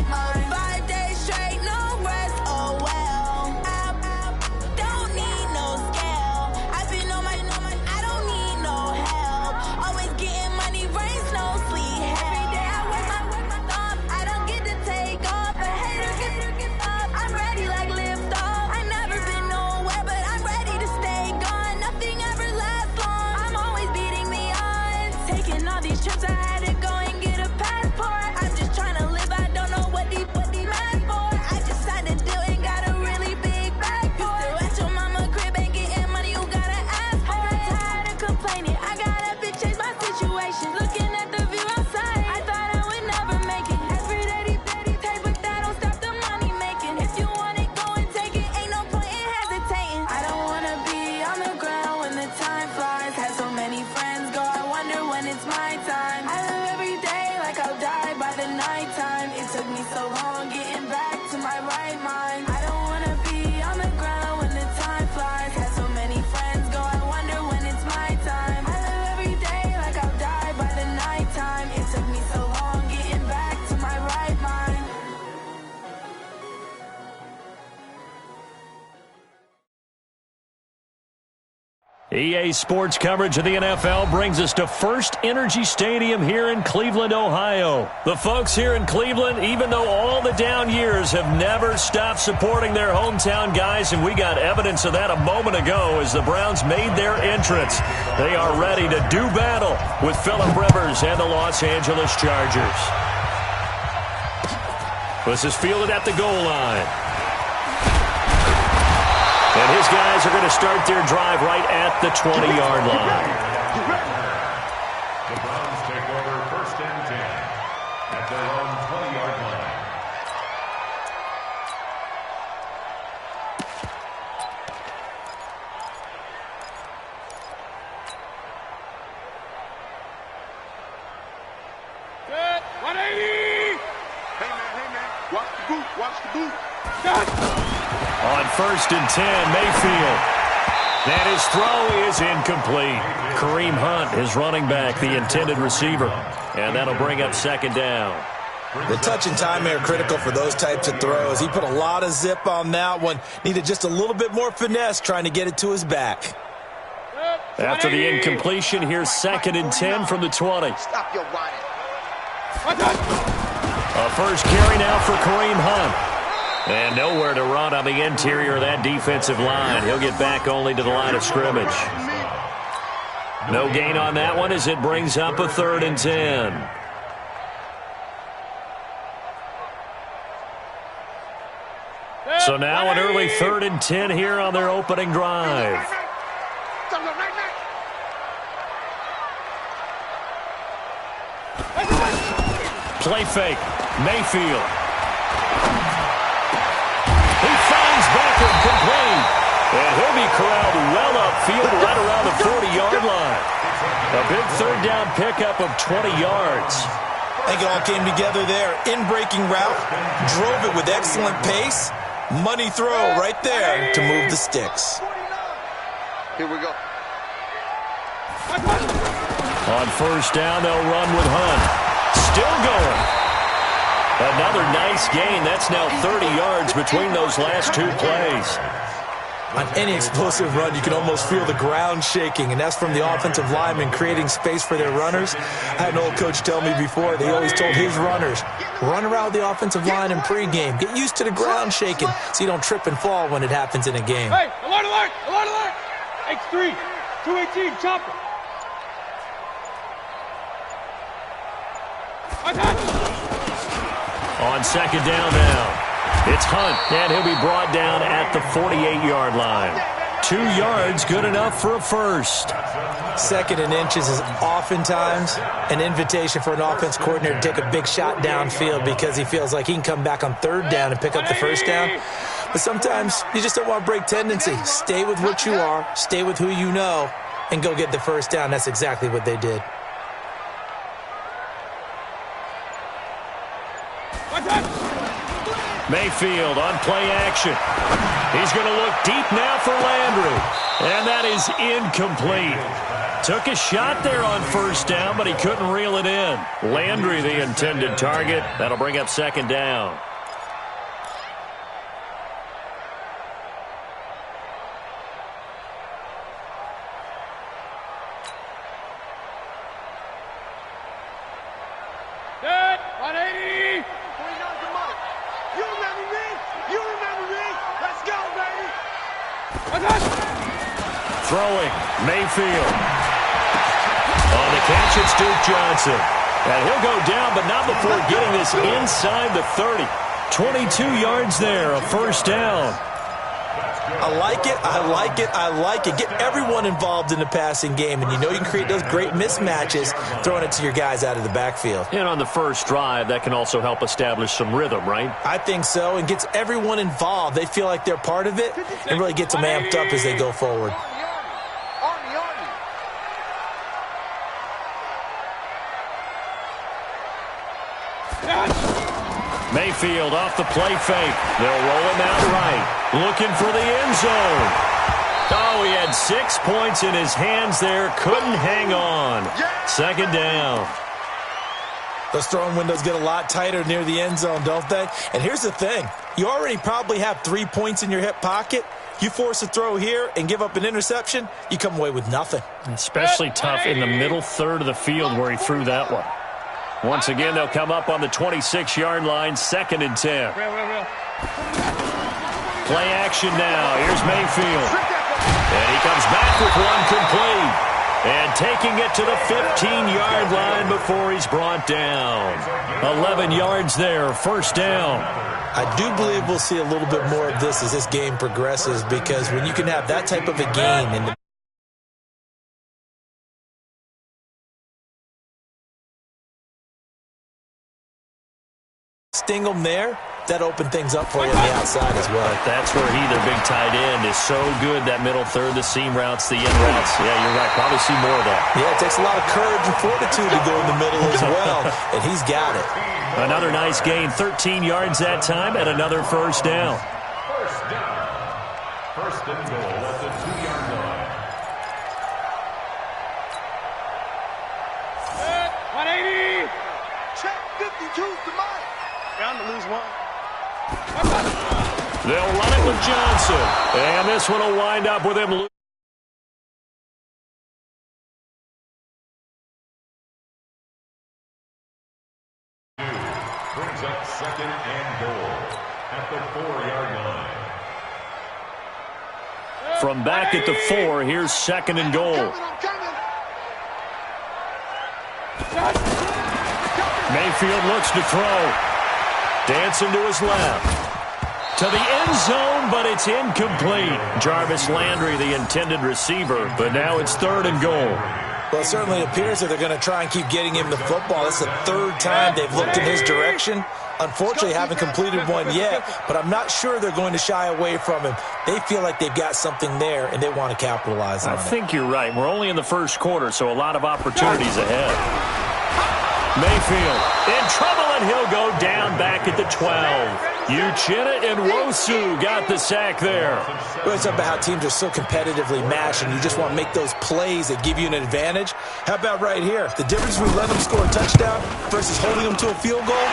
right mind. 5 days straight, no rest, oh well. I don't need no scale. I've been on my, I don't need no help. Always getting money, rain, snow, sleet, every day I work my thumb. I don't get to take off, a hater get up. I'm ready like lift off. I never been nowhere, but I'm ready to stay gone. Nothing ever lasts long. I'm always beating the odds. Taking all these trips, I had to go and get a passport. I'm just trying to live, I don't know what these mad for. I just signed a deal and got a really big bag for it. Still at your mama crib, ain't getting money, you gotta ask for it. I got tired of complaining, I gotta change my situation. Looking at the view outside, I thought I would never make it. Every day, take, but that don't stop the money making. If you want it, go and take it, ain't no point in hesitating. I don't wanna be on the ground when the time flies. Had so many friends go, I wonder when it's my time. I live every day like I'll die by the nighttime. It took me so long getting back to my right mind. I don't wanna be on the ground when the time flies. Had so many friends go, I wonder when it's my time. I live every day like I'll die by the nighttime. It took me so long getting back to my right mind. EA Sports coverage of the NFL brings us to First Energy Stadium here in Cleveland, Ohio. The folks here in Cleveland, even though all the down years, have never stopped supporting their hometown guys, and we got evidence of that a moment ago as the Browns made their entrance. They are ready to do battle with Phillip Rivers and the Los Angeles Chargers. This is fielded at the goal line. And his guys are going to start their drive right at the 20-yard line. The Browns take over 1st and 10 at their own 20-yard line. Good. 180. Hey, man. Watch the boot. Watch the boot. Got. On 1st and 10, Mayfield. And his throw is incomplete. Kareem Hunt, his running back, the intended receiver. And that'll bring up 2nd down. The touch and timing are critical for those types of throws. He put a lot of zip on that one. Needed just a little bit more finesse trying to get it to his back. After the incompletion, here's 2nd and 10 from the 20. Stop your whining. A first carry now for Kareem Hunt. And nowhere to run on the interior of that defensive line. He'll get back only to the line of scrimmage. No gain on that one as it brings up a 3rd and 10. So now an early 3rd and 10 here on their opening drive. Play fake. Mayfield. Backer complete. And he'll be corralled well upfield right around the 40-yard line. A big 3rd down pickup of 20 yards. I think it all came together there. In-breaking route, drove it with excellent pace. Money throw right there to move the sticks. Here we go. On 1st down, they'll run with Hunt. Still going. Another nice gain. That's now 30 yards between those last 2 plays. On any explosive run, you can almost feel the ground shaking, and that's from the offensive linemen creating space for their runners. I had an old coach tell me before, they always told his runners, run around the offensive line in pregame. Get used to the ground shaking so you don't trip and fall when it happens in a game. Hey, alert, alert, alert, alert. X3, 218, chopper. On 2nd down now. It's Hunt, and he'll be brought down at the 48-yard line. 2 yards, good enough for a first. 2nd and inches is oftentimes an invitation for an offense coordinator to take a big shot downfield because he feels like he can come back on 3rd down and pick up the 1st down. But sometimes you just don't want to break tendency. Stay with what you are, stay with who you know, and go get the 1st down. That's exactly what they did. Mayfield on play action. He's going to look deep now for Landry. And that is incomplete. Took a shot there on first down, but he couldn't reel it in. Landry, the intended target. That'll bring up second down. Good. 180. You remember me? You remember me? Let's go, baby. Throwing, Mayfield. On the catch, it's Duke Johnson. And he'll go down, but not before getting this inside the 30. 22 yards there, a first down. I like it, I like it, I like it. Get everyone involved in the passing game, and you know you can create those great mismatches throwing it to your guys out of the backfield. And on the first drive, that can also help establish some rhythm, right? I think so, and gets everyone involved. They feel like they're part of it, and really gets them amped up as they go forward. Mayfield off the play fake. They'll roll him out right. Looking for the end zone. Oh, he had 6 points in his hands there. Couldn't hang on. Second down. Those throwing windows get a lot tighter near the end zone, don't they? And here's the thing. You already probably have 3 points in your hip pocket. You force a throw here and give up an interception, you come away with nothing. Especially tough in the middle third of the field where he threw that one. Once again, they'll come up on the 26-yard line, 2nd and 10. Play action now. Here's Mayfield. And he comes back with one complete. And taking it to the 15-yard line before he's brought down. 11 yards there, first down. I do believe we'll see a little bit more of this as this game progresses, because when you can have that type of a gain in the sting them there, that opened things up for you on the outside as well. But that's where he, their big tight end, is so good, that middle third, the seam routes, the in routes. Yeah, you're right. Probably see more of that. Yeah, it takes a lot of courage and fortitude to go in the middle as well, and he's got it. Another nice gain, 13 yards that time, and another first down. First down. First and goal at the 2-yard line. 180. Check 52's to mine. Bound to lose one. They'll run it with Johnson. And this one will wind up with him losing. Brings up 2nd and goal at the 4-yard line. From back at the 4, here's 2nd and goal. Mayfield looks to throw. Dancing to his left. To the end zone, but it's incomplete. Jarvis Landry, the intended receiver, but now it's 3rd and goal. Well, it certainly appears that they're going to try and keep getting him the football. It's the 3rd time they've looked in his direction. Unfortunately, haven't completed one yet, but I'm not sure they're going to shy away from him. They feel like they've got something there, and they want to capitalize on it. I think you're right. We're only in the first quarter, so a lot of opportunities ahead. Mayfield in trouble, and he'll go down back at the 12. Uchenna and Wosu got the sack there. Well, it's about how teams are so competitively matched, and you just want to make those plays that give you an advantage. How about right here? The difference between letting them score a touchdown versus holding them to a field goal,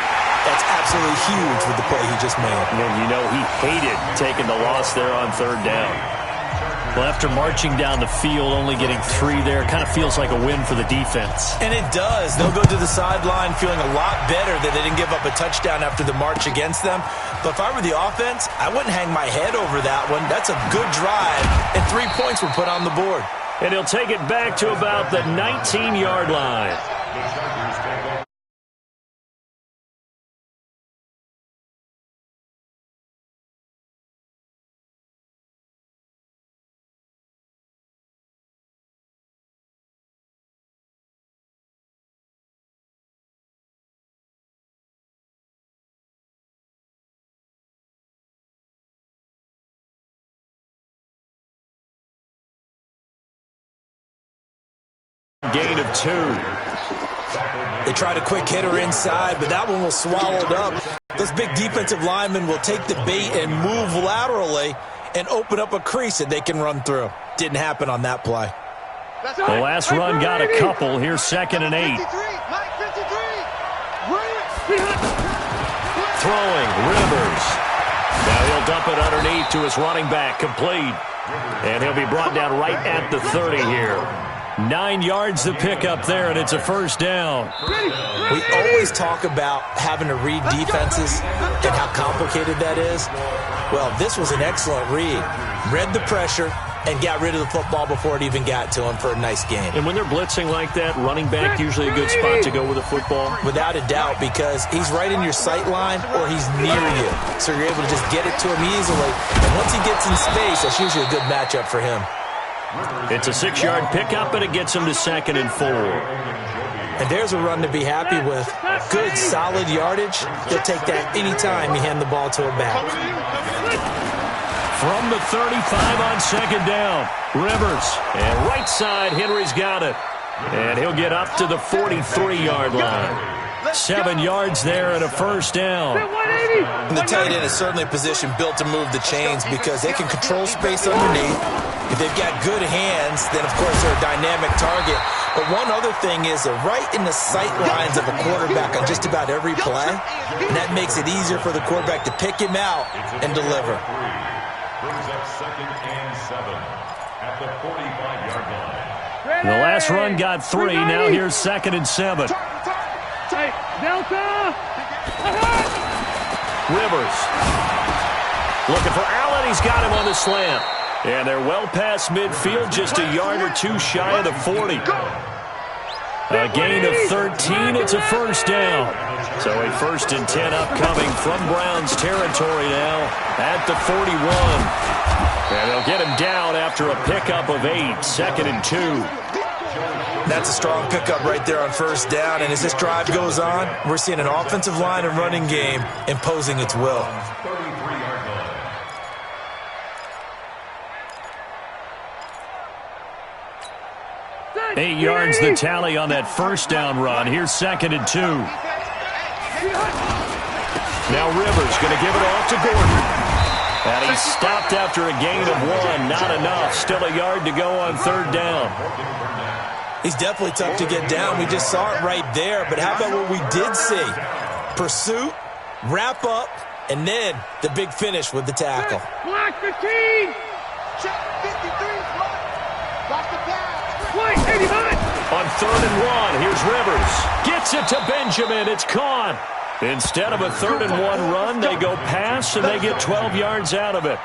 that's absolutely huge with the play he just made. And you know he hated taking the loss there on 3rd down. Well, after marching down the field, only getting 3 there, kind of feels like a win for the defense. And it does. They'll go to the sideline feeling a lot better that they didn't give up a touchdown after the march against them. But if I were the offense, I wouldn't hang my head over that one. That's a good drive, and 3 points were put on the board. And he'll take it back to about the 19-yard line. Gain of 2. They tried a quick hitter inside, but that one was swallowed up. Those big defensive linemen will take the bait and move laterally and open up a crease that they can run through. Didn't happen on that play. The last run got a couple. Here's 2nd and 8. Throwing, Rivers. Now he'll dump it underneath to his running back, complete. And he'll be brought down right at the 30 here. 9 yards to pick up there, and it's a first down. We always talk about having to read defenses and how complicated that is. Well, this was an excellent read. Read the pressure and got rid of the football before it even got to him for a nice gain. And when they're blitzing like that, running back usually a good spot to go with the football? Without a doubt, because he's right in your sight line or he's near you. So you're able to just get it to him easily. And once he gets in space, that's usually a good matchup for him. It's a 6-yard pickup, and it gets him to 2nd and 4. And there's a run to be happy with. Good, solid yardage. You'll take that anytime you hand the ball to a back. From the 35 on 2nd down, Rivers. And right side, Henry's got it. And he'll get up to the 43-yard line. 7 yards there and a first down. And the tight end is certainly a position built to move the chains because they can control space underneath. If they've got good hands, then, of course, they're a dynamic target. But one other thing is they're right in the sight lines of a quarterback on just about every play. And that makes it easier for the quarterback to pick him out and deliver. Brings up 2nd and 7 at the 45-yard line. The last run got 3. Now here's 2nd and 7. Delta! Rivers. Looking for Allen. He's got him on the slant. And they're well past midfield, just a yard or two shy of the 40. A gain of 13. It's a first down. So a 1st and 10 upcoming from Browns territory now at the 41. And they'll get him down after a pickup of 8. 2nd and 2. That's a strong pickup right there on first down. And as this drive goes on, we're seeing an offensive line and running game imposing its will. 33-yard line. Eight yards the tally on that first down run. Here's 2nd and 2. Now Rivers going to give it off to Gordon. And he's stopped after a gain of 1. Not enough. Still a yard to go on 3rd down. He's definitely tough to get down. We just saw it right there. But how about what we did see? Pursuit, wrap up, and then the big finish with the tackle. Block 15! Check 53, block the pass. Play 89! On 3rd and 1, here's Rivers. Gets it to Benjamin. It's caught. Instead of a 3rd and 1 run, they go pass, and they get 12 yards out of it.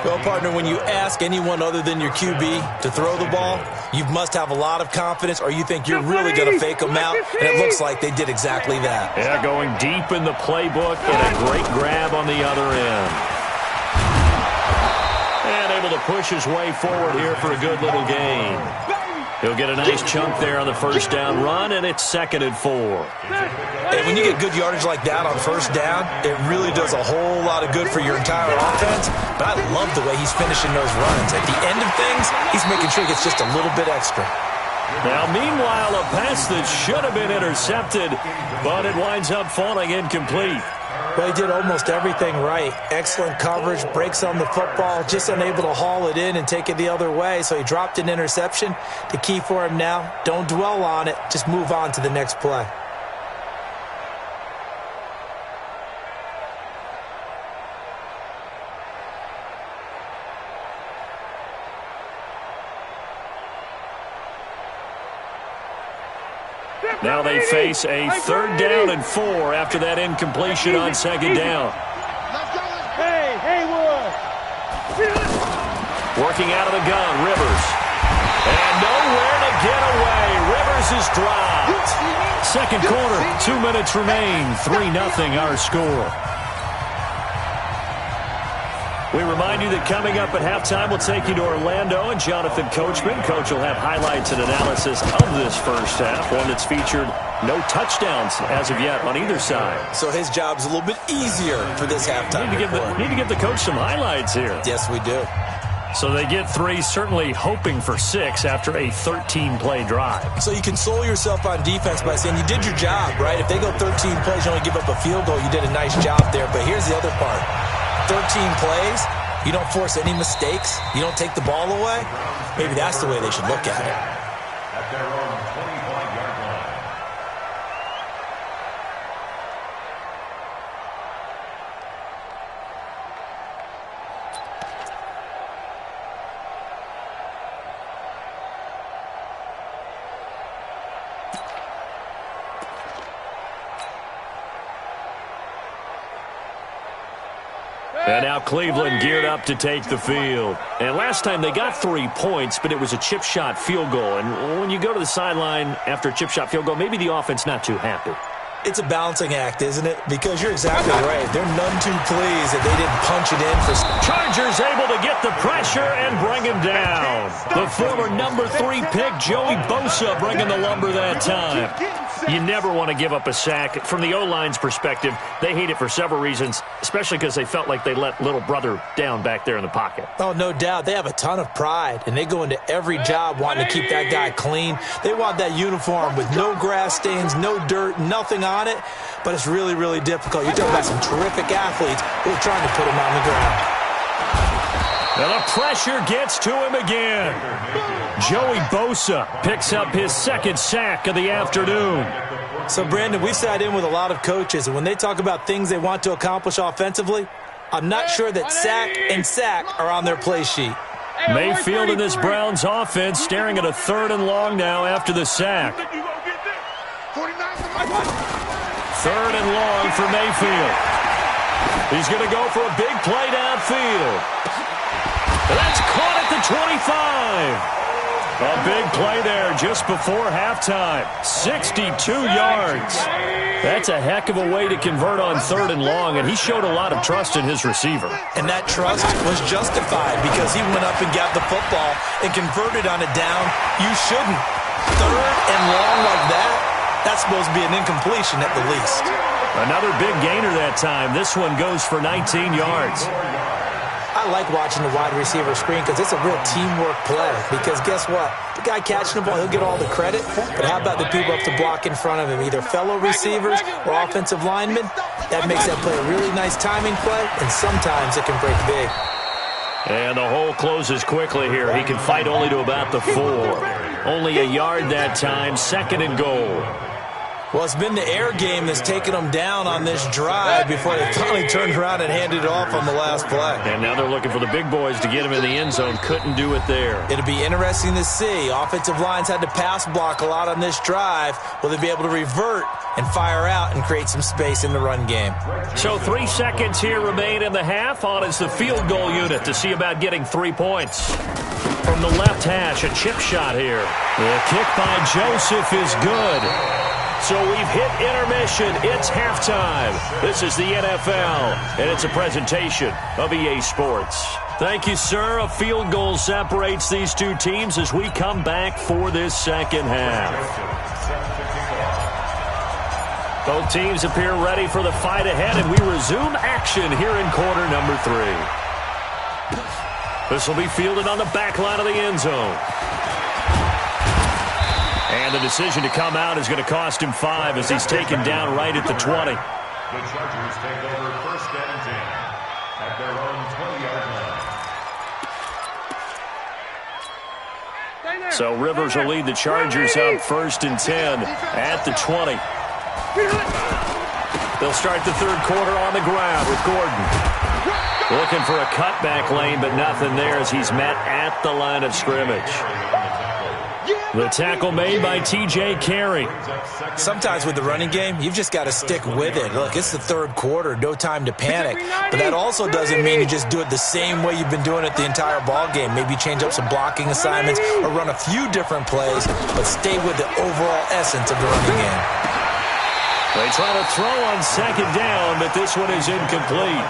Well, partner, when you ask anyone other than your QB to throw the ball, you must have a lot of confidence or you think you're really going to fake them out, and it looks like they did exactly that. Yeah, going deep in the playbook and a great grab on the other end. And able to push his way forward here for a good little gain. He'll get a nice chunk there on the first down run, and it's 2nd and 4. And when you get good yardage like that on first down, it really does a whole lot of good for your entire offense. But I love the way he's finishing those runs. At the end of things, he's making sure he gets just a little bit extra. Now, meanwhile, a pass that should have been intercepted, but it winds up falling incomplete. Well, he did almost everything right. Excellent coverage, breaks on the football, just unable to haul it in and take it the other way. So he dropped an interception. The key for him now, don't dwell on it. Just move on to the next play. Now they face a 3rd down and 4 after that incompletion on 2nd down. Hey, Haywood! Working out of the gun, Rivers. And nowhere to get away. Rivers is dropped. 2nd quarter, 2 minutes remain. 3-0 our score. We remind you that coming up at halftime, we'll take you to Orlando and Jonathan Coachman. Coach will have highlights and analysis of this first half, one that's featured no touchdowns as of yet on either side. So his job's a little bit easier for this halftime. Need to give the coach some highlights here. Yes, we do. So they get 3, certainly hoping for 6 after a 13-play drive. So you console yourself on defense by saying you did your job, right? If they go 13 plays, you only give up a field goal, you did a nice job there. But here's the other part. 13 plays, you don't force any mistakes, you don't take the ball away. Maybe that's the way they should look at it. at their own 25-yard line. And now Cleveland geared up to take the field. And last time they got 3 points, but it was a chip shot field goal. And when you go to the sideline after a chip shot field goal, maybe the offense not too happy. It's a balancing act, isn't it? Because you're exactly right. They're none too pleased that they didn't punch it in for... Chargers able to get the pressure and bring him down. The former number 3 pick, Joey Bosa, bringing the lumber that time. You never want to give up a sack. From the O-line's perspective, they hate it for several reasons, especially because they felt like they let little brother down back there in the pocket. Oh, no doubt. They have a ton of pride, and they go into every job wanting to keep that guy clean. They want that uniform with no grass stains, no dirt, nothing on it, but it's really, really difficult. You're talking about some terrific athletes who are trying to put him on the ground. And the pressure gets to him again. Joey Bosa picks up his second sack of the afternoon. So, Brandon, we've sat in with a lot of coaches, and when they talk about things they want to accomplish offensively, I'm not sure that sack and sack are on their play sheet. Mayfield in this Browns offense staring at a 3rd and long now after the sack. 3rd and long for Mayfield. He's going to go for a big play downfield. That's caught at the 25. A big play there just before halftime. 62 yards. That's a heck of a way to convert on 3rd and long, and he showed a lot of trust in his receiver. And that trust was justified because he went up and got the football and converted on a down. You shouldn't. 3rd and long like that, that's supposed to be an incompletion at the least. Another big gainer that time. This one goes for 19 yards. I like watching the wide receiver screen because it's a real teamwork play. Because guess what? The guy catching the ball, he'll get all the credit. But how about the people up to block in front of him, either fellow receivers or offensive linemen? That makes that play a really nice timing play, and sometimes it can break big. And the hole closes quickly here. He can fight only to about the 4. Only a yard that time, 2nd and goal. Well, it's been the air game that's taken them down on this drive before they finally turned around and handed it off on the last play. And now they're looking for the big boys to get him in the end zone. Couldn't do it there. It'll be interesting to see. Offensive lines had to pass block a lot on this drive. Will they be able to revert and fire out and create some space in the run game? So 3 seconds here remain in the half. On is the field goal unit to see about getting 3 points. From the left hash, a chip shot here. The kick by Joseph is good. So we've hit intermission. It's halftime. This is the NFL, and it's a presentation of EA Sports. Thank you, sir. A field goal separates these two teams as we come back for this second half. Both teams appear ready for the fight ahead, and we resume action here in quarter number 3. This will be fielded on the back line of the end zone. And the decision to come out is going to cost him 5 as he's taken down right at the 20. The Chargers take over 1st and 10 at their own 20-yard line. So Rivers will lead the Chargers up 1st and 10 at the 20. They'll start the 3rd quarter on the ground with Gordon. Looking for a cutback lane, but nothing there as he's met at the line of scrimmage. The tackle made by T.J. Carey. Sometimes with the running game, you've just got to stick with it. Look, it's the 3rd quarter, no time to panic. But that also doesn't mean you just do it the same way you've been doing it the entire ball game. Maybe change up some blocking assignments or run a few different plays, but stay with the overall essence of the running game. They try to throw on 2nd down, but this one is incomplete.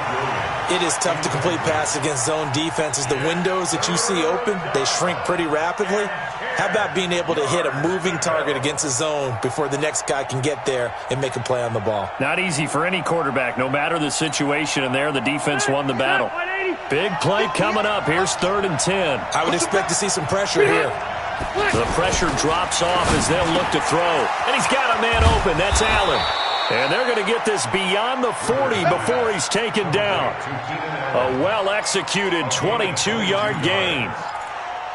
It is tough to complete pass against zone defenses. The windows that you see open, they shrink pretty rapidly. How about being able to hit a moving target against a zone before the next guy can get there and make a play on the ball? Not easy for any quarterback, no matter the situation, and there the defense won the battle. Big play coming up. Here's 3rd and 10. I would expect to see some pressure here. The pressure drops off as they'll look to throw. And he's got a man open. That's Allen. And they're going to get this beyond the 40 before he's taken down. A well-executed 22-yard gain.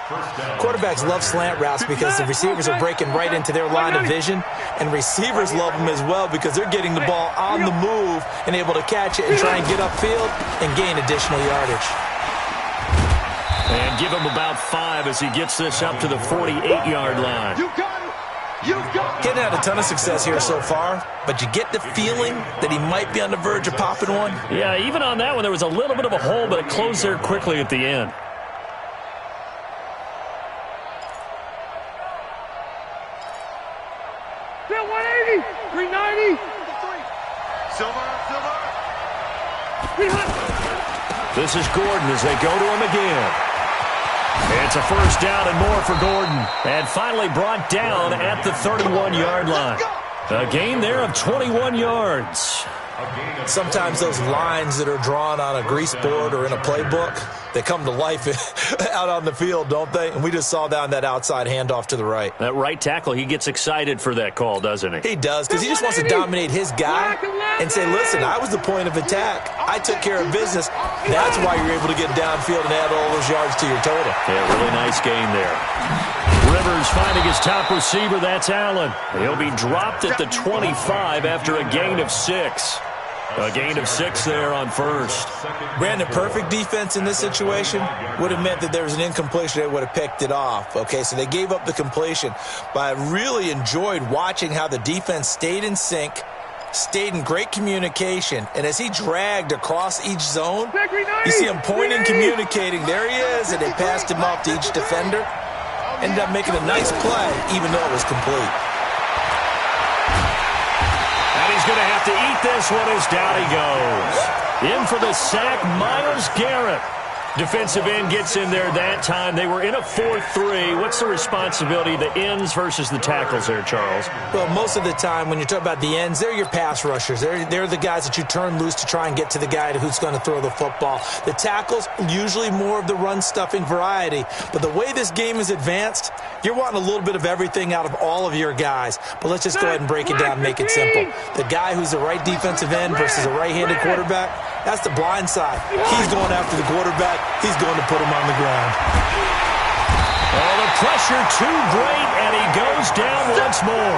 Quarterbacks love slant routes because the receivers are breaking right into their line of vision, and receivers love them as well because they're getting the ball on the move and able to catch it and try and get upfield and gain additional yardage. And give him about 5 as he gets this up to the 48-yard line. You got it. You got it. Getting had a ton of success here so far, but you get the feeling that he might be on the verge of popping one. Yeah, even on that one, there was a little bit of a hole, but it closed there quickly at the end. Bill 180. 390. Silver. This is Gordon as they go to him again. It's a first down and more for Gordon. And finally brought down at the 31-yard line. A gain there of 21 yards. Sometimes those lines that are drawn on a grease board or in a playbook, they come to life out on the field, don't they? And we just saw that on that outside handoff to the right. That right tackle, he gets excited for that call, doesn't he? He does, because he just wants to dominate his guy and say, listen, I was the point of attack. I took care of business. That's why you're able to get downfield and add all those yards to your total. Yeah, really nice gain there. Rivers finding his top receiver. That's Allen. He'll be dropped at the 25 after a gain of 6. A gain of 6 there on first. Brandon, perfect defense in this situation would have meant that there was an incompletion. They would have picked it off. Okay, so they gave up the completion. But I really enjoyed watching how the defense stayed in sync, stayed in great communication. And as he dragged across each zone, you see him pointing, communicating. There he is, and they passed him off to each defender. Ended up making a nice play, even though it was complete. And he's going to have to eat this one as down he goes. In for the sack, Myles Garrett. Defensive end gets in there that time. They were in a 4-3. What's the responsibility, the ends versus the tackles there, Charles? Well, most of the time when you talk about the ends, they're your pass rushers. They're the guys that you turn loose to try and get to the guy who's going to throw the football. The tackles, usually more of the run-stuffing variety. But the way this game is advanced, you're wanting a little bit of everything out of all of your guys. But let's just go ahead and break it down and make it simple. The guy who's the right defensive end versus a right-handed quarterback, that's the blind side. He's going after the quarterback. He's going to put him on the ground. Oh, the pressure too great, and he goes down once more.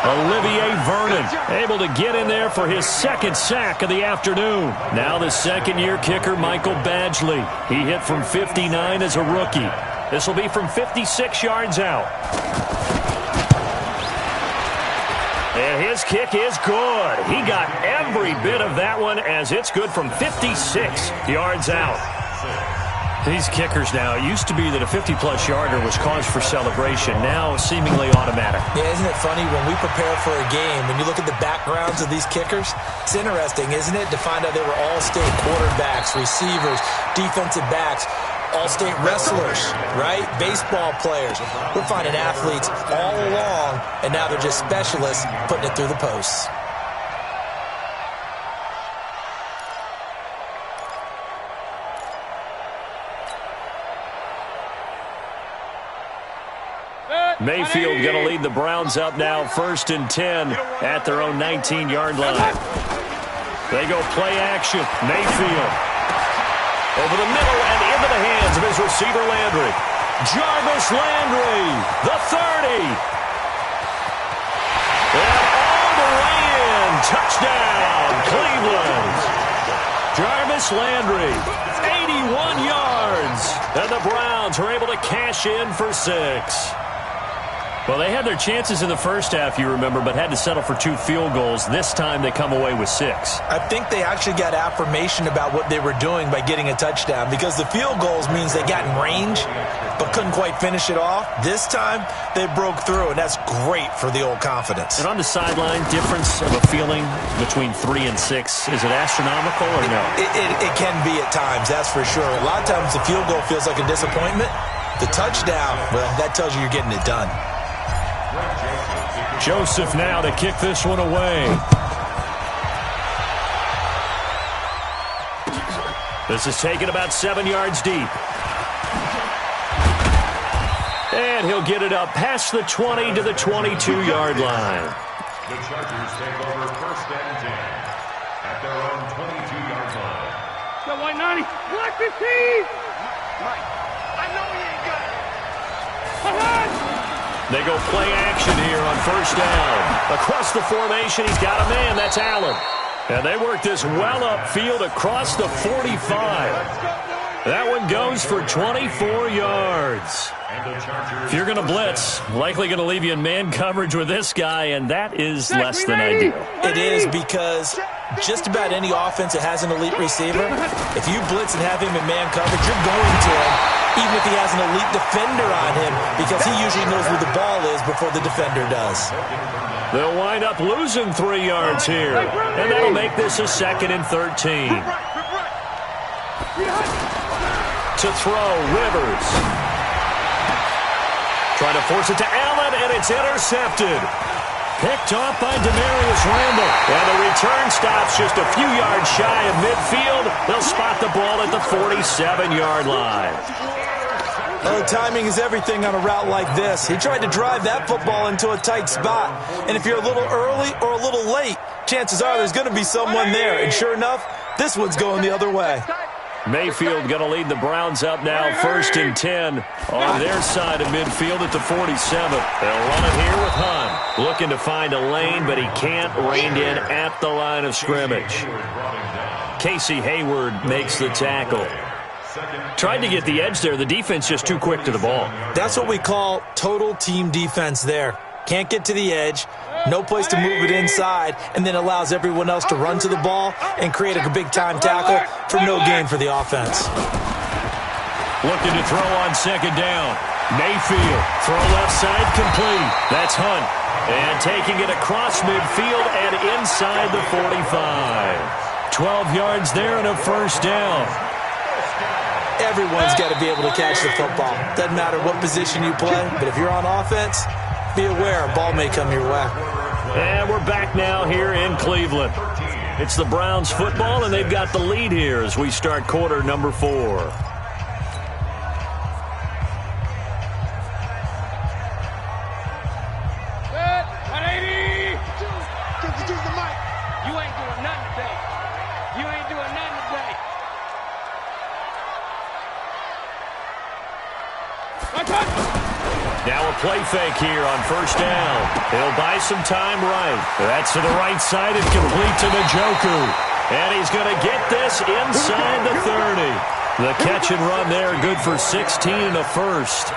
Olivier Vernon able to get in there for his second sack of the afternoon. Now the second-year kicker, Michael Badgley. He hit from 59 as a rookie. This will be from 56 yards out. And his kick is good. He got every bit of that one as it's good from 56 yards out. These kickers now, it used to be that a 50-plus yarder was cause for celebration. Now seemingly automatic. Yeah, isn't it funny when we prepare for a game, when you look at the backgrounds of these kickers, it's interesting, isn't it, to find out they were all-state quarterbacks, receivers, defensive backs, all-state wrestlers, right? Baseball players. We're finding athletes all along, and now they're just specialists putting it through the posts. Mayfield going to lead the Browns up now, 1st and 10 at their own 19-yard line. They go play action. Mayfield over the middle and into the hands of his receiver, Landry. Jarvis Landry, the 30. And all the way in. Touchdown, Cleveland. Jarvis Landry, 81 yards. And the Browns are able to cash in for 6. Well, they had their chances in the first half, you remember, but had to settle for 2 field goals. This time they come away with 6. I think they actually got affirmation about what they were doing by getting a touchdown, because the field goals means they got in range but couldn't quite finish it off. This time they broke through, and that's great for the old confidence. And on the sideline, difference of a feeling between 3 and 6, is it astronomical or no? It can be at times, that's for sure. A lot of times the field goal feels like a disappointment. The touchdown, well, that tells you you're getting it done. Joseph now to kick this one away. This is taken about 7 yards deep. And he'll get it up past the 20 to the 22-yard line. The Chargers take over 1st and 10 at their own 22-yard line. Got 190. Black 15. Mike, I know he ain't got it. They go play action here on first down. Across the formation, he's got a man. That's Allen. And they work this well upfield across the 45. That one goes for 24 yards. If you're going to blitz, likely going to leave you in man coverage with this guy, and that is less than ideal. It is, because just about any offense that has an elite receiver, if you blitz and have him in man coverage, you're going to him, even if he has an elite defender on him, because he usually knows where the ball is before the defender does. They'll wind up losing 3 yards here, and that'll make this a 2nd and 13. To throw, Rivers. Trying to force it to Allen, and it's intercepted. Picked off by Demarius Randall. And the return stops just a few yards shy of midfield. They'll spot the ball at the 47-yard line. Oh, timing is everything on a route like this. He tried to drive that football into a tight spot. And if you're a little early or a little late, chances are there's going to be someone there. And sure enough, this one's going the other way. Mayfield going to lead the Browns up now, 1st and 10 on their side of midfield at the 47. They'll run it here with Hunt. Looking to find a lane, but he can't. Reined in at the line of scrimmage. Casey Hayward makes the tackle. Tried to get the edge there. The defense just too quick to the ball. That's what we call total team defense there. Can't get to the edge, no place to move it inside, and then allows everyone else to run to the ball and create a big-time tackle for no gain for the offense. Looking to throw on 2nd down. Mayfield, throw left side, complete. That's Hunt. And taking it across midfield and inside the 45. 12 yards there and a 1st down. Everyone's got to be able to catch the football. Doesn't matter what position you play, but if you're on offense, be aware a ball may come your way. And we're back now here in Cleveland. It's the Browns football, and they've got the lead here as we start quarter number 4. You ain't doing nothing today. You ain't doing nothing today. Now a play fake here on 1st down. He'll buy some time right. That's to the right side and complete to Njoku. And he's going to get this inside the 30. The catch and run there, good for 16 and a 1st.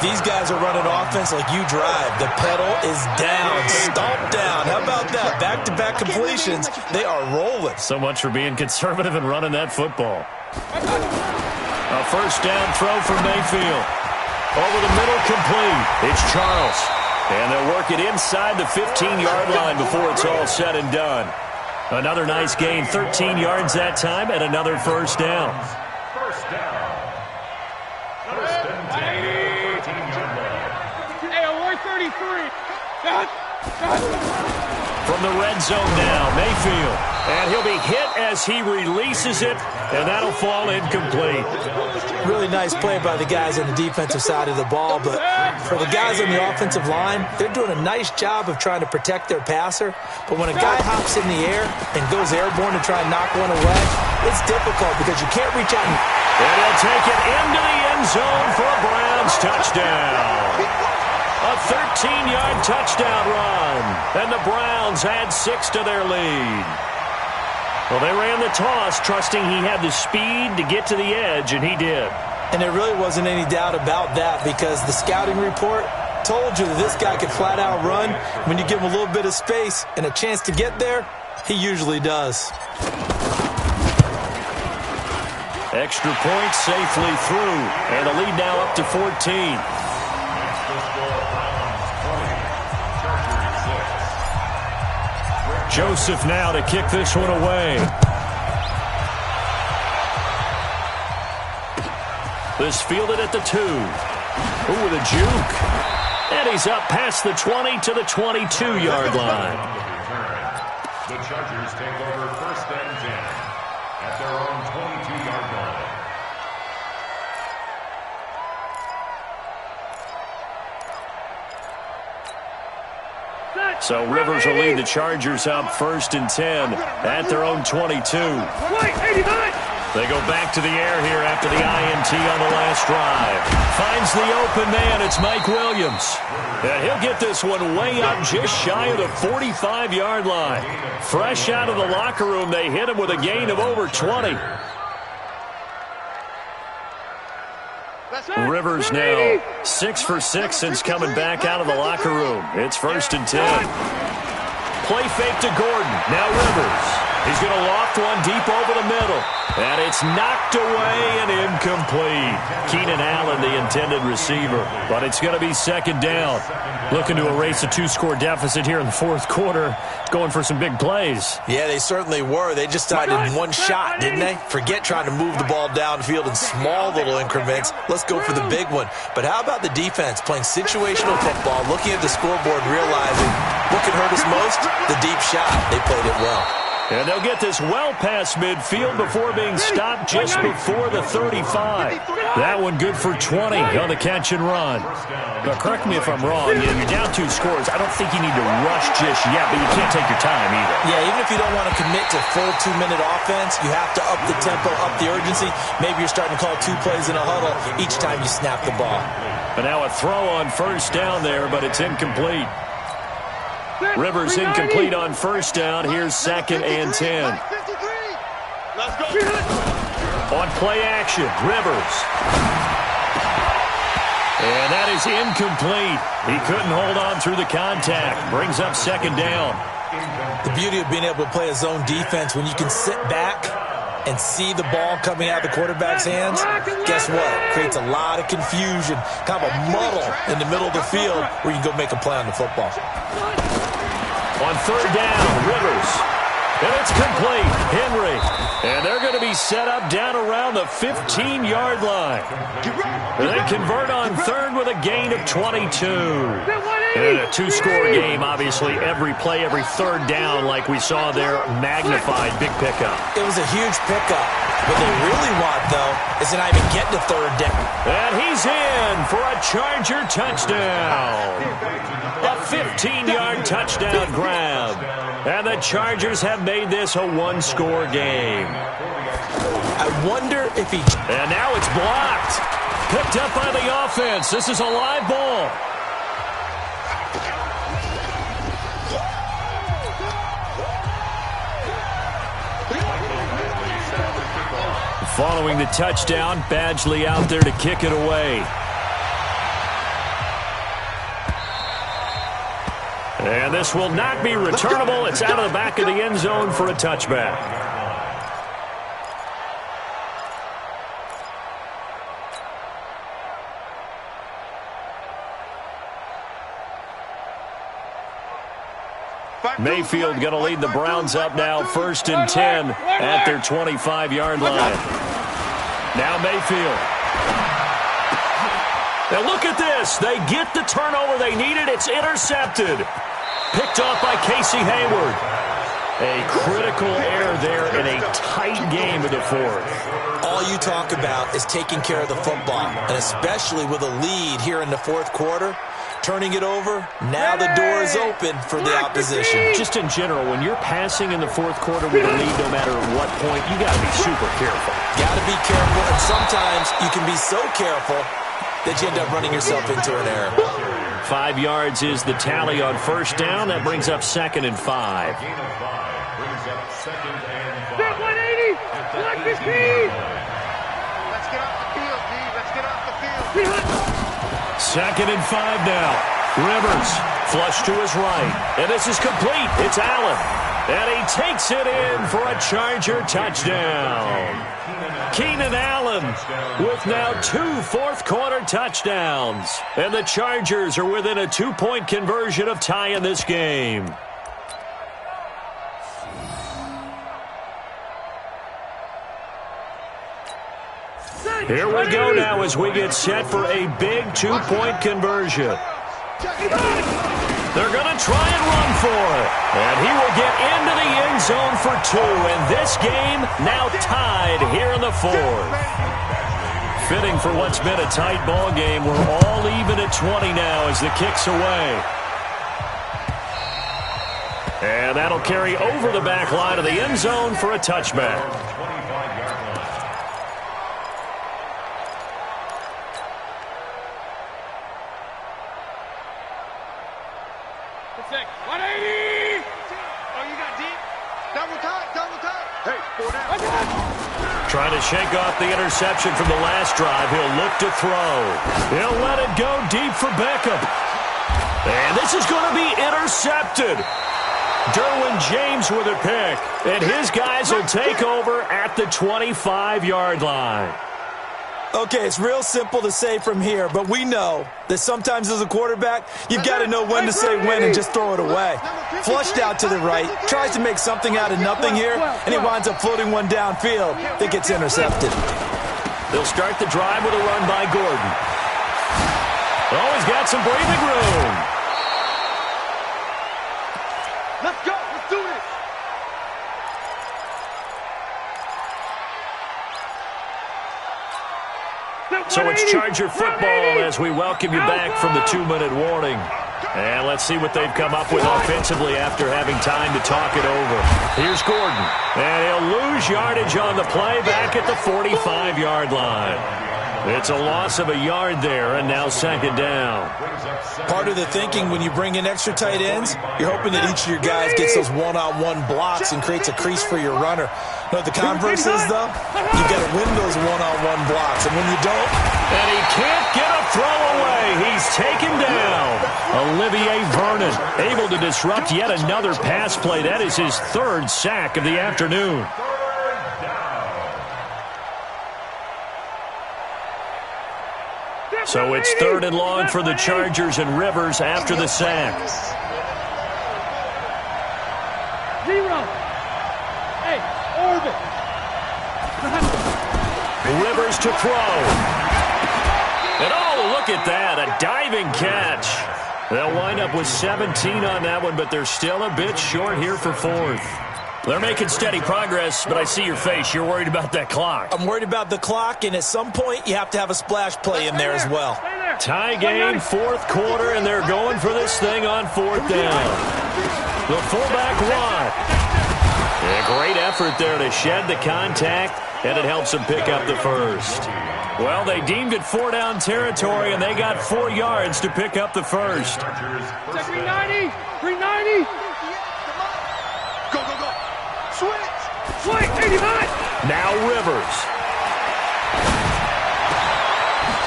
These guys are running offense like you drive. The pedal is down, stomped down. How about that? Back-to-back completions. They are rolling. So much for being conservative and running that football. A 1st down throw for Mayfield. Over the middle, complete. It's Charles. And they'll work it inside the 15-yard line before it's all said and done. Another nice gain, 13 yards that time, and another 1st down. First down. 1st and 10. 13-yard line. Hey, we're 33. From the red zone now, Mayfield. And he'll be hit as he releases it, and that'll fall incomplete. Really nice play by the guys on the defensive side of the ball, but for the guys on the offensive line, they're doing a nice job of trying to protect their passer. But when a guy hops in the air and goes airborne to try and knock one away, it's difficult because you can't reach out. And he'll take it into the end zone for a Browns touchdown. A 13-yard touchdown run, and the Browns add 6 to their lead. Well, they ran the toss, trusting he had the speed to get to the edge, and he did. And there really wasn't any doubt about that because the scouting report told you that this guy could flat-out run. When you give him a little bit of space and a chance to get there, he usually does. Extra point safely through, and the lead now up to 14. Joseph now to kick this one away. This fielded at the 2. Ooh, with a juke. And he's up past the 20 to the 22-yard line. The Chargers take over 1st and 10 at their own 22-yard line. So Rivers will lead the Chargers up 1st and 10 at their own 22. Wait, 89! They go back to the air here after the INT on the last drive. Finds the open man. It's Mike Williams. And he'll get this one way up just shy of the 45-yard line. Fresh out of the locker room, they hit him with a gain of over 20. Rivers now 6 for 6 since coming back out of the locker room. It's 1st and 10. Play fake to Gordon. Now Rivers. He's going to loft one deep over the middle. And it's knocked away and incomplete. Keenan Allen, the intended receiver. But it's going to be 2nd down. Looking to erase a 2-score deficit here in the 4th quarter. Going for some big plays. Yeah, they certainly were. They just died in one shot, didn't they? Forget trying to move the ball downfield in small little increments. Let's go for the big one. But how about the defense playing situational football, looking at the scoreboard, realizing what could hurt us most? The deep shot. They played it well. And they'll get this well past midfield before being stopped just before the 35. That one good for 20 on the catch and run. But correct me if I'm wrong. You're down 2 scores. I don't think you need to rush just yet, but you can't take your time either. Yeah, even if you don't want to commit to full 2-minute offense, you have to up the tempo, up the urgency. Maybe you're starting to call 2 plays in a huddle each time you snap the ball. But now a throw on 1st down there, but it's incomplete. Rivers incomplete on 1st down. Here's 2nd and 10. On play action, Rivers. And that is incomplete. He couldn't hold on through the contact. Brings up 2nd down. The beauty of being able to play a zone defense when you can sit back and see the ball coming out of the quarterback's hands, guess what? Creates a lot of confusion, kind of a muddle in the middle of the field where you can go make a play on the football. On 3rd down, Rivers. And it's complete. Henry. And they're going to be set up down around the 15-yard line. And they convert on 3rd with a gain of 22. And a 2-score game, obviously, every play, every 3rd down, like we saw there, magnified. Big pickup. It was a huge pickup. What they really want, though, is to not even get to 3rd down. And he's in for a Charger touchdown. A 15-yard touchdown grab. And the Chargers have made this a 1-score game. I wonder if he... And now it's blocked. Picked up by the offense. This is a live ball. Following the touchdown, Badgley out there to kick it away. And this will not be returnable. It's out of the back of the end zone for a touchback. Mayfield going to lead the Browns up now, 1st and 10 at their 25-yard line. Now Mayfield. Now look at this. They get the turnover they needed. It's intercepted. Picked off by Casey Hayward. A critical error there in a tight game of the 4th. All you talk about is taking care of the football, and especially with a lead here in the 4th quarter. Turning it over, now the door is open for the opposition. Just in general, when you're passing in the 4th quarter with a lead, no matter what point, you got to be super careful. Got to be careful, and sometimes you can be so careful that you end up running yourself into an error. 5 yards is the tally on 1st down. That brings up 2nd and 5. 180, 115. Let's get off the field, D. Let's get off the field. 2nd and 5 now. Rivers flush to his right. And this is complete. It's Allen. And he takes it in for a Charger touchdown. Keenan Allen with now 2 4th-quarter touchdowns. And the Chargers are within a 2-point conversion of tying this game. Here we go now as we get set for a big 2-point conversion. They're going to try and run for it. And he will get into the end zone for 2. And this game now tied here in the 4th. Fitting for what's been a tight ball game. We're all even at 20 now as the kick's away. And that'll carry over the back line of the end zone for a touchback. Trying to shake off the interception from the last drive. He'll look to throw. He'll let it go deep for Beckham. And this is going to be intercepted. Derwin James with a pick. And his guys will take over at the 25-yard line. Okay, it's real simple to say from here, but we know that sometimes as a quarterback, you've got to know when to say when and just throw it away. Flushed out to the right, tries to make something out of nothing here, and he winds up floating one downfield that gets intercepted. They'll start the drive with a run by Gordon. Oh, he's got some breathing room. Let's go. Let's do this. So it's Charger football as we welcome you back from the 2-minute warning. And let's see what they've come up with offensively after having time to talk it over. Here's Gordon. And he'll lose yardage on the play back at the 45-yard line. It's a loss of a yard there, and now second down. Part of the thinking when you bring in extra tight ends, you're hoping that each of your guys gets those one-on-one blocks and creates a crease for your runner. Know what the converse is, though? You've got to win those one-on-one blocks, and when you don't... And he can't get a throw away. He's taken down. Olivier Vernon able to disrupt yet another pass play. That is his third sack of the afternoon. So it's 3rd and long for the Chargers and Rivers after the sack. 0. Hey, orbit. Rivers to throw. And oh, look at that, a diving catch. They'll wind up with 17 on that one, but they're still a bit short here for 4th. They're making steady progress, but I see your face. You're worried about that clock. I'm worried about the clock, and at some point, you have to have a splash play in there as well. Tie game, 4th quarter, and they're going for this thing on 4th down. The fullback wide. A great effort there to shed the contact, and it helps them pick up the first. Well, they deemed it 4-down territory, and they got 4 yards to pick up the first. 390. 390. Go, go, go. Switch. 89. Now Rivers.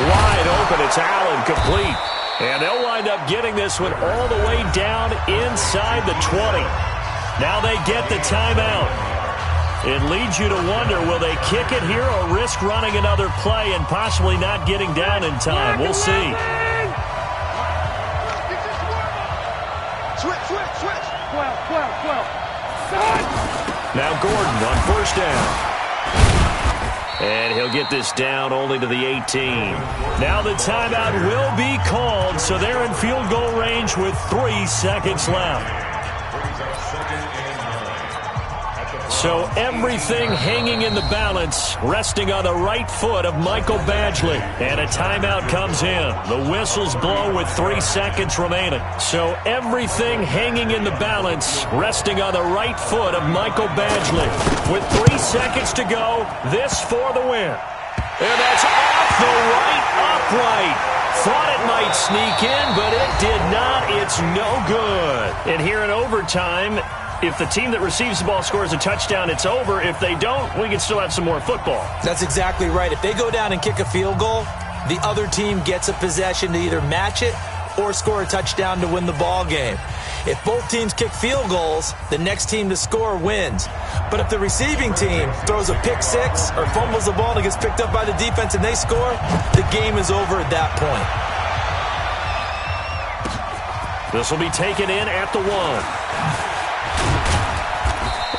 Wide open. It's Allen, complete. And they'll wind up getting this one all the way down inside the 20. Now they get the timeout. It leads you to wonder, will they kick it here or risk running another play and possibly not getting down in time? We'll see. Switch. 12. Now Gordon on 1st down. And he'll get this down only to the 18. Now the timeout will be called, so they're in field goal range with 3 seconds left. So everything hanging in the balance, resting on the right foot of Michael Badgley. And a timeout comes in. The whistles blow with 3 seconds remaining. So everything hanging in the balance, resting on the right foot of Michael Badgley. With 3 seconds to go, this for the win. And that's off the right upright. Thought it might sneak in, but it did not. It's no good. And here in overtime, if the team that receives the ball scores a touchdown, it's over. If they don't, we can still have some more football. That's exactly right. If they go down and kick a field goal, the other team gets a possession to either match it or score a touchdown to win the ball game. If both teams kick field goals, the next team to score wins. But if the receiving team throws a pick six or fumbles the ball and gets picked up by the defense and they score, the game is over at that point. This will be taken in at the 1.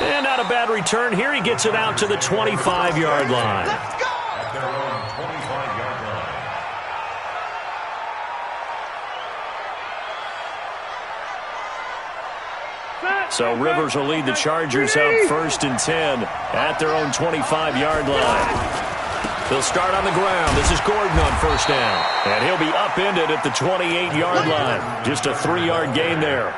And not a bad return here. He gets it out to the 25-yard line. At their own 25-yard line. So Rivers will lead the Chargers up 1st and 10 at their own 25-yard line. They'll start on the ground. This is Gordon on 1st down. And he'll be upended at the 28-yard line. Just a 3-yard gain there.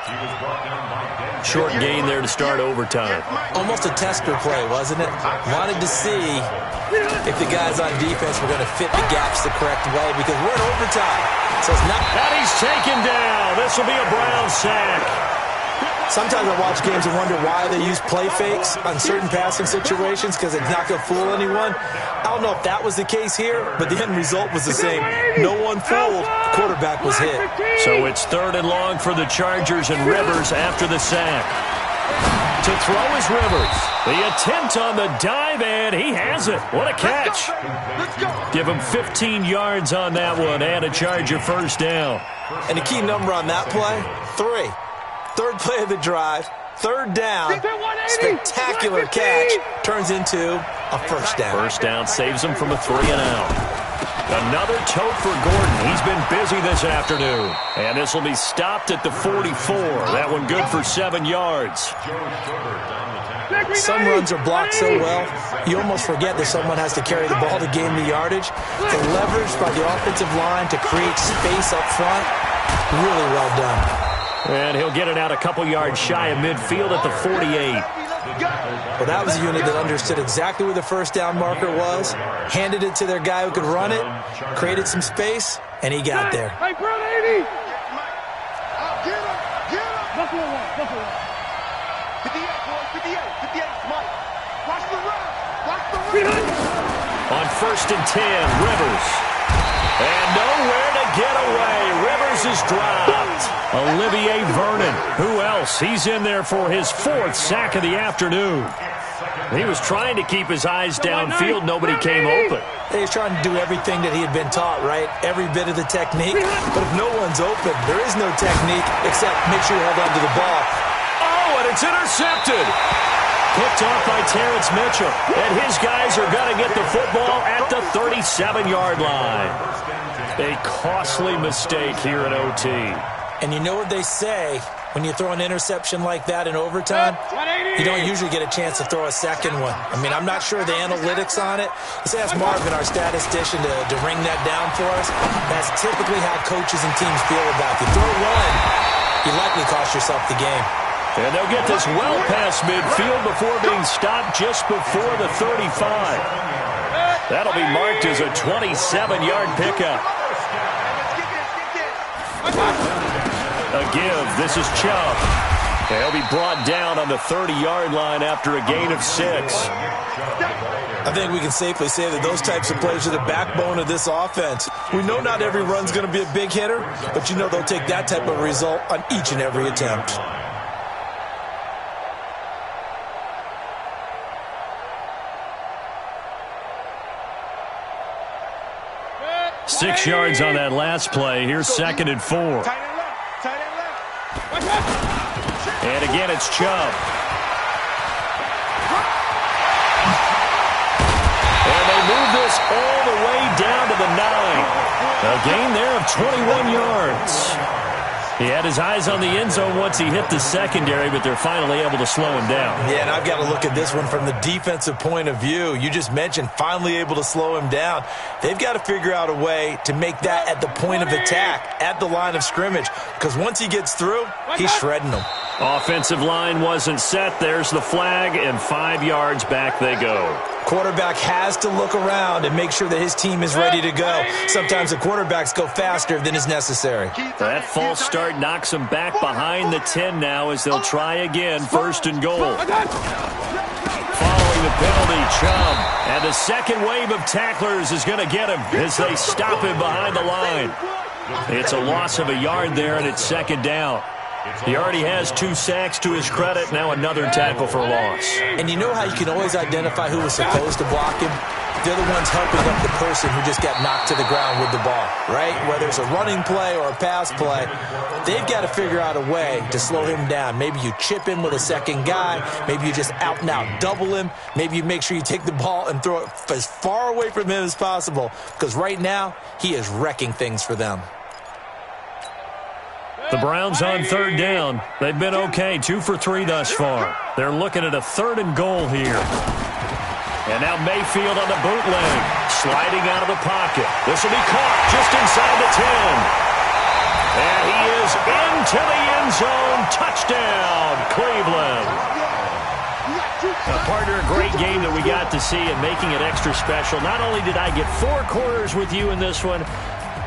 He was brought down by Short gain there to start overtime. Almost a tester play, wasn't it? Wanted to see if the guys on defense were going to fit the gaps the correct way because we're in overtime. So it's not. And he's taken down. This will be a Brown sack. Sometimes I watch games and wonder why they use play fakes on certain passing situations because it's not going to fool anyone. I don't know if that was the case here, but the end result was the same. No one fooled. The quarterback was hit. So it's 3rd and long for the Chargers, and Rivers after the sack. To throw is Rivers. The attempt on the dive, and he has it. What a catch. Give him 15 yards on that one and a Charger first down. And the key number on that play, 3. 3rd play of the drive, 3rd down, spectacular catch, turns into a first down. First down saves him from a 3-and-out. Another tote for Gordon. He's been busy this afternoon. And this will be stopped at the 44. That one good for 7 yards. Some runs are blocked so well, you almost forget that someone has to carry the ball to gain the yardage. The leverage by the offensive line to create space up front, really well done. And he'll get it out a couple yards shy of midfield at the 48. Well, that was a unit that understood exactly where the first down marker was, handed it to their guy who could run it, created some space, and he got there. Hey, bro, 80. Get up. Buffalo one. 58, boys, 58, Mike. Watch the run. On 1st and 10, Rivers. And nowhere to get away. Rivers is dropped. Olivier Vernon. Who else? He's in there for his 4th sack of the afternoon. He was trying to keep his eyes downfield. Nobody came open. He was trying to do everything that he had been taught, right? Every bit of the technique. But if no one's open, there is no technique except make sure you hold on to the ball. Oh, and it's intercepted. Picked off by Terrence Mitchell. And his guys are going to get the football at the 37-yard line. A costly mistake here in OT. And you know what they say, when you throw an interception like that in overtime, you don't usually get a chance to throw a second one. I mean, I'm not sure the analytics on it. Let's ask Marvin, our statistician, to ring that down for us. That's typically how coaches and teams feel about you. Throw one, you likely cost yourself the game. And they'll get this well past midfield before being stopped just before the 35. That'll be marked as a 27-yard pickup. A give. This is Chubb. He'll be brought down on the 30-yard line after a gain of 6. I think we can safely say that those types of plays are the backbone of this offense. We know not every run's going to be a big hitter, but you know they'll take that type of result on each and every attempt. Six yards on that last play. Here's 2nd and 4. And again, it's Chubb. And they move this all the way down to the 9. A gain there of 21 yards. He had his eyes on the end zone once he hit the secondary, but they're finally able to slow him down. Yeah, and I've got to look at this one from the defensive point of view. You just mentioned finally able to slow him down. They've got to figure out a way to make that at the point of attack, at the line of scrimmage, because once he gets through, he's shredding them. Offensive line wasn't set. There's the flag, and 5 yards back they go. Quarterback has to look around and make sure that his team is ready to go. Sometimes the quarterbacks go faster than is necessary. That false start knocks him back behind the 10 now as they'll try again, 1st and goal. Following the penalty, Chubb. And the second wave of tacklers is going to get him as they stop him behind the line. It's a loss of a yard there, and it's 2nd down. He already has 2 sacks to his credit. Now another tackle for loss. And you know how you can always identify who was supposed to block him? They're the ones helping up the person who just got knocked to the ground with the ball, right? Whether it's a running play or a pass play, they've got to figure out a way to slow him down. Maybe you chip him with a second guy. Maybe you just out and out double him. Maybe you make sure you take the ball and throw it as far away from him as possible, because right now he is wrecking things for them. The Browns on 3rd down. They've been okay, 2 for 3 thus far. They're looking at a 3rd and goal here. And now Mayfield on the bootleg, sliding out of the pocket. This will be caught just inside the 10. And he is into the end zone. Touchdown, Cleveland. Partner, a great game that we got to see and making it extra special. Not only did I get 4 quarters with you in this one,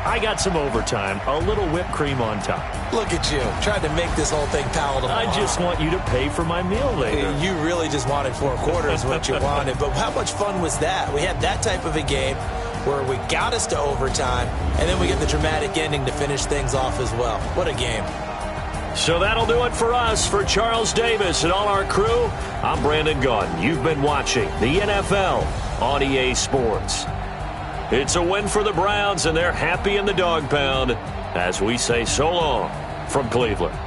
I got some overtime, a little whipped cream on top. Look at you, trying to make this whole thing palatable. I just want you to pay for my meal later. You really just wanted 4 quarters what you wanted, but how much fun was that? We had that type of a game where we got us to overtime, and then we get the dramatic ending to finish things off as well. What a game. So that'll do it for us. For Charles Davis and all our crew, I'm Brandon Gaudin. You've been watching the NFL on EA Sports. It's a win for the Browns, and they're happy in the dog pound as we say so long from Cleveland.